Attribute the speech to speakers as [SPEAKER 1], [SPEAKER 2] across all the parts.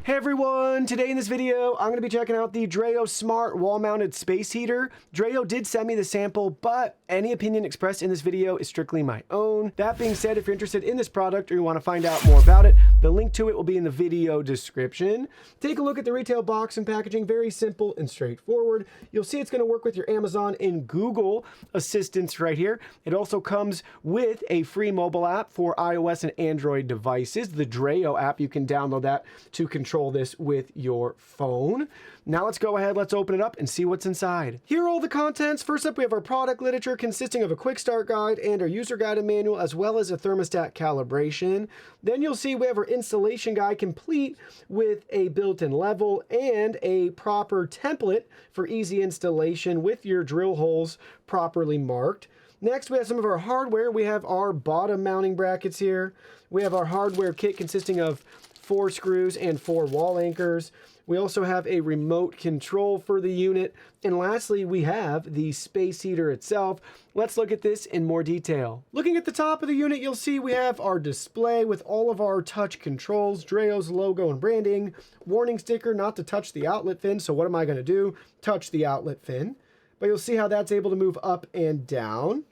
[SPEAKER 1] Hey everyone, today in this video, I'm going to be checking out the Dreo Smart Wall-mounted Space Heater. Dreo did send me the sample, but any opinion expressed in this video is strictly my own. That being said, if you're interested in this product or you want to find out more about it, the link to it will be in the video description. Take a look at the retail box and packaging, very simple and straightforward. You'll see it's going to work with your Amazon and Google assistants right here. It also comes with a free mobile app for iOS and Android devices. The Dreo app, you can download that to control this with your phone. Now let's go ahead, let's open it up and see what's inside. Here are all the contents. First up, we have our product literature consisting of a quick start guide and our user guided manual, as well as a thermostat calibration. Then you'll see we have our installation guide complete with a built-in level and a proper template for easy installation with your drill holes properly marked. Next, we have some of our hardware. We have our bottom mounting brackets here. We have our hardware kit consisting of 4 screws and 4 wall anchors. We also have a remote control for the unit. And lastly, we have the space heater itself. Let's look at this in more detail. Looking at the top of the unit, you'll see we have our display with all of our touch controls, Dreo's logo and branding, warning sticker not to touch the outlet fin. So what am I going to do? Touch the outlet fin. But you'll see how that's able to move up and down.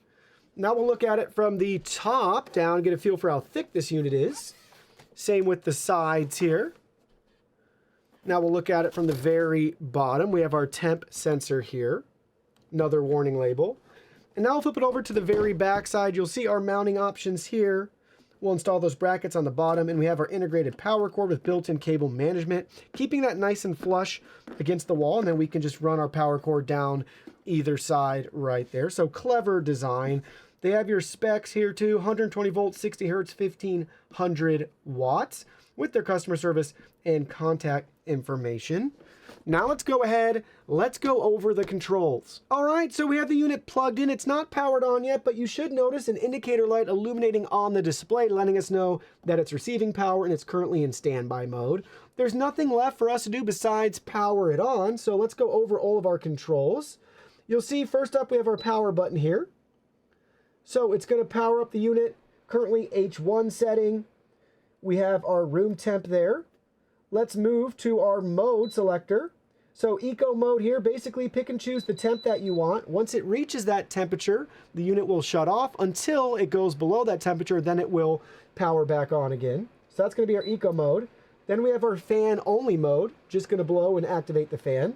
[SPEAKER 1] Now we'll look at it from the top down, get a feel for how thick this unit is. Same with the sides here. Now we'll look at it from the very bottom. We have our temp sensor here, another warning label. And now we'll flip it over to the very back side. You'll see our mounting options here. We'll install those brackets on the bottom, and we have our integrated power cord with built-in cable management, keeping that nice and flush against the wall, and then we can just run our power cord down either side right there. So clever design. They have your specs here too, 120 volts, 60 hertz, 1500 watts with their customer service and contact information. Now let's go ahead, let's go over the controls. All right, so we have the unit plugged in. It's not powered on yet, but you should notice an indicator light illuminating on the display, letting us know that it's receiving power and it's currently in standby mode. There's nothing left for us to do besides power it on, so let's go over all of our controls. You'll see first up we have our power button here. So it's going to power up the unit, currently H1 setting. We have our room temp there. Let's move to our mode selector. So eco mode here, basically pick and choose the temp that you want. Once it reaches that temperature, the unit will shut off until it goes below that temperature, then it will power back on again. So that's going to be our eco mode. Then we have our fan only mode, just going to blow and activate the fan.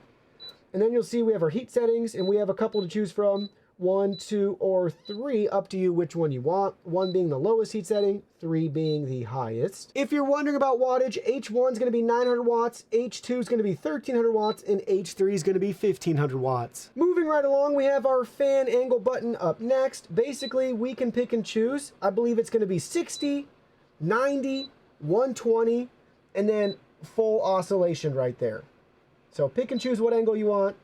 [SPEAKER 1] And then you'll see we have our heat settings, and we have a couple to choose from. 1, 2, or 3, up to you which one you want. 1 being the lowest heat setting, 3 being the highest. If you're wondering about wattage, H1 is going to be 900 watts, H2 is going to be 1300 watts, and H3 is going to be 1500 watts. Moving right along, we have our fan angle button up next. Basically, we can pick and choose. I believe it's going to be 60, 90, 120, and then full oscillation right there. So pick and choose what angle you want,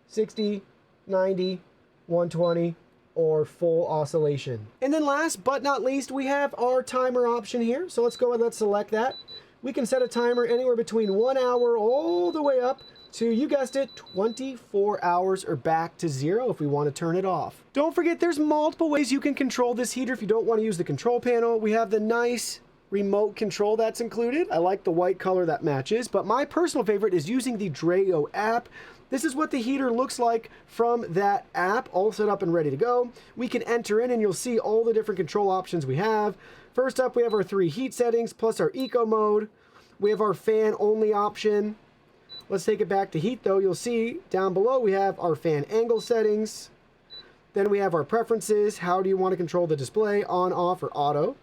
[SPEAKER 1] 60, 90, 120, or full oscillation. And then last but not least, we have our timer option here. So let's go and let's select that. We can set a timer anywhere between 1 hour all the way up to, you guessed it, 24 hours or back to 0 if we want to turn it off. Don't forget, there's multiple ways you can control this heater if you don't want to use the control panel. We have the nice remote control that's included. I like the white color that matches, but my personal favorite is using the Dreo app. This is what the heater looks like from that app, all set up and ready to go. We can enter in and you'll see all the different control options we have. First up, we have our 3 heat settings plus our eco mode. We have our fan only option. Let's take it back to heat though. You'll see down below we have our fan angle settings. Then we have our preferences. How do you want to control the display, on, off, or auto?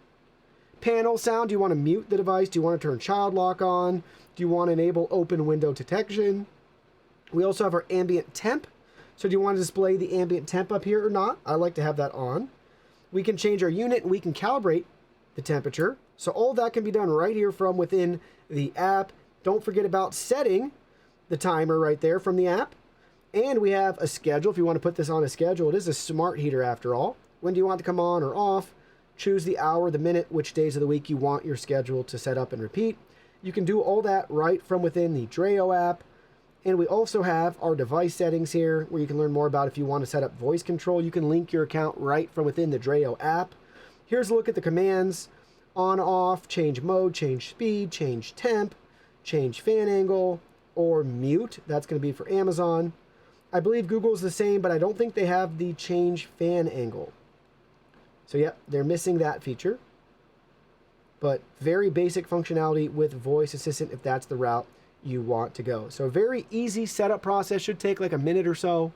[SPEAKER 1] Panel sound, do you want to mute the device? Do you want to turn child lock on? Do you want to enable open window detection? We also have our ambient temp. So do you want to display the ambient temp up here or not? I like to have that on. We can change our unit and we can calibrate the temperature. So all that can be done right here from within the app. Don't forget about setting the timer right there from the app. And we have a schedule if you want to put this on a schedule. It is a smart heater after all. When do you want to come on or off? Choose the hour, the minute, which days of the week you want your schedule to set up and repeat. You can do all that right from within the Dreo app. And we also have our device settings here where you can learn more about if you want to set up voice control. You can link your account right from within the Dreo app. Here's a look at the commands. On, off, change mode, change speed, change temp, change fan angle, or mute. That's going to be for Amazon. I believe Google's the same, but I don't think they have the change fan angle. So yeah, they're missing that feature. But very basic functionality with voice assistant if that's the route you want to go. So a very easy setup process, should take like a minute or so.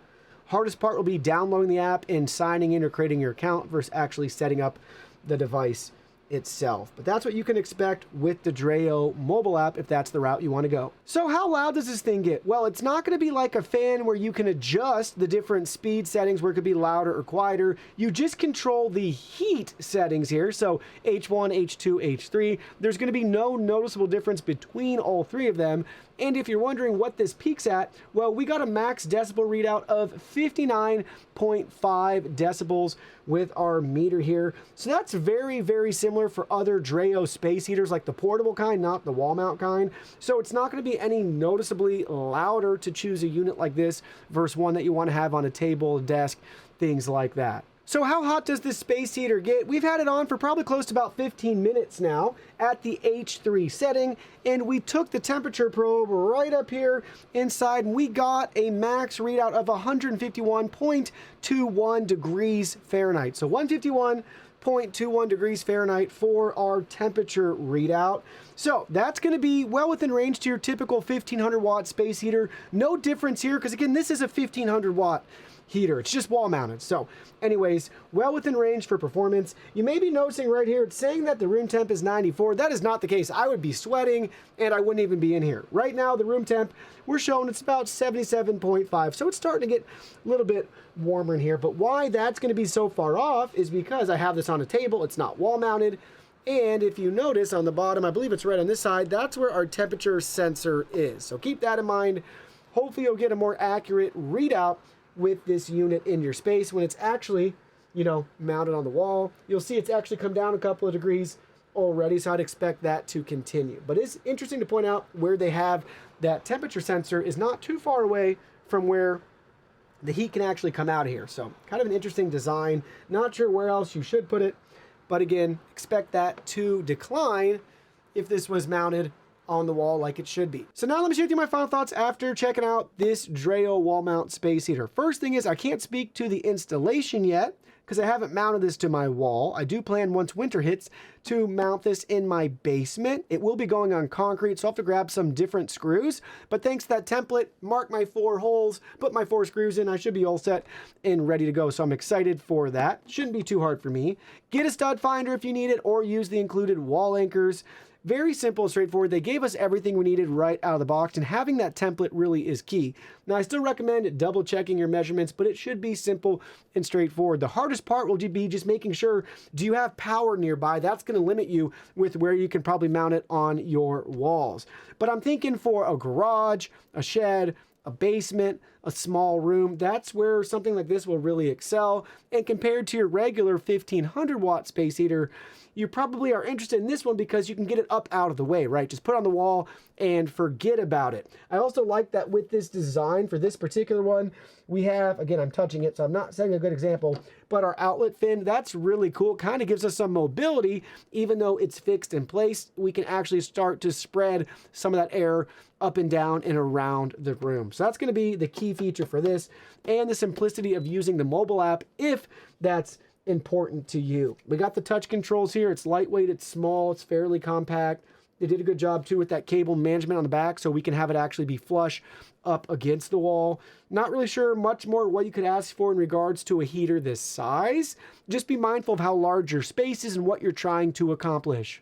[SPEAKER 1] Hardest part will be downloading the app and signing in or creating your account versus actually setting up the device itself. But that's what you can expect with the Dreo mobile app if that's the route you want to go. So how loud does this thing get? Well, it's not going to be like a fan where you can adjust the different speed settings where it could be louder or quieter. You just control the heat settings here. So H1, H2, H3. There's going to be no noticeable difference between all three of them. And if you're wondering what this peaks at, well, we got a max decibel readout of 59.5 decibels with our meter here. So that's very, very similar for other Dreo space heaters, like the portable kind, not the wall mount kind. So it's not going to be any noticeably louder to choose a unit like this versus one that you want to have on a table, desk, things like that. So how hot does this space heater get? We've had it on for probably close to about 15 minutes now at the H3 setting, and we took the temperature probe right up here inside, and we got a max readout of 151.21 degrees Fahrenheit. So 151.21 degrees Fahrenheit for our temperature readout. So that's going to be well within range to your typical 1500 watt space heater. No difference here because, again, this is a 1500 watt heater. It's just wall mounted. So anyways, well within range for performance. You may be noticing right here, it's saying that the room temp is 94. That is not the case. I would be sweating and I wouldn't even be in here. Right now, the room temp, we're showing it's about 77.5. So it's starting to get a little bit warmer in here. But why that's going to be so far off is because I have this on a table. It's not wall mounted. And if you notice on the bottom, I believe it's right on this side, that's where our temperature sensor is. So keep that in mind. Hopefully you'll get a more accurate readout with this unit in your space when it's actually, you know, mounted on the wall. You'll see it's actually come down a couple of degrees already, so I'd expect that to continue. But it's interesting to point out where they have that temperature sensor is not too far away from where the heat can actually come out of here. So kind of an interesting design. Not sure where else you should put it, but again, expect that to decline if this was mounted on the wall like it should be. So now let me share with you my final thoughts after checking out this Dreo wall mount space heater. First thing is I can't speak to the installation yet because I haven't mounted this to my wall. I do plan once winter hits to mount this in my basement. It will be going on concrete, so I'll have to grab some different screws. But thanks to that template, mark my 4 holes, put my 4 screws in, I should be all set and ready to go. So I'm excited for that. Shouldn't be too hard for me. Get a stud finder if you need it, or use the included wall anchors. Very simple and straightforward. They gave us everything we needed right out of the box, and having that template really is key. Now, I still recommend double checking your measurements, but it should be simple and straightforward. The hardest part will be just making sure, do you have power nearby? That's going to limit you with where you can probably mount it on your walls. But I'm thinking for a garage, a shed, a basement, a small room, that's where something like this will really excel. And compared to your regular 1500 watt space heater, you probably are interested in this one because you can get it up out of the way, right? Just put it on the wall and forget about it. I also like that with this design for this particular one, we have, again, I'm touching it, so I'm not setting a good example, but our outlet fin, that's really cool. Kind of gives us some mobility. Even though it's fixed in place, we can actually start to spread some of that air up and down and around the room. So that's going to be the key feature for this, and the simplicity of using the mobile app if that's important to you. We got the touch controls here. It's lightweight, it's small, it's fairly compact. They did a good job too with that cable management on the back, so we can have it actually be flush up against the wall. Not really sure much more what you could ask for in regards to a heater this size. Just be mindful of how large your space is and what you're trying to accomplish.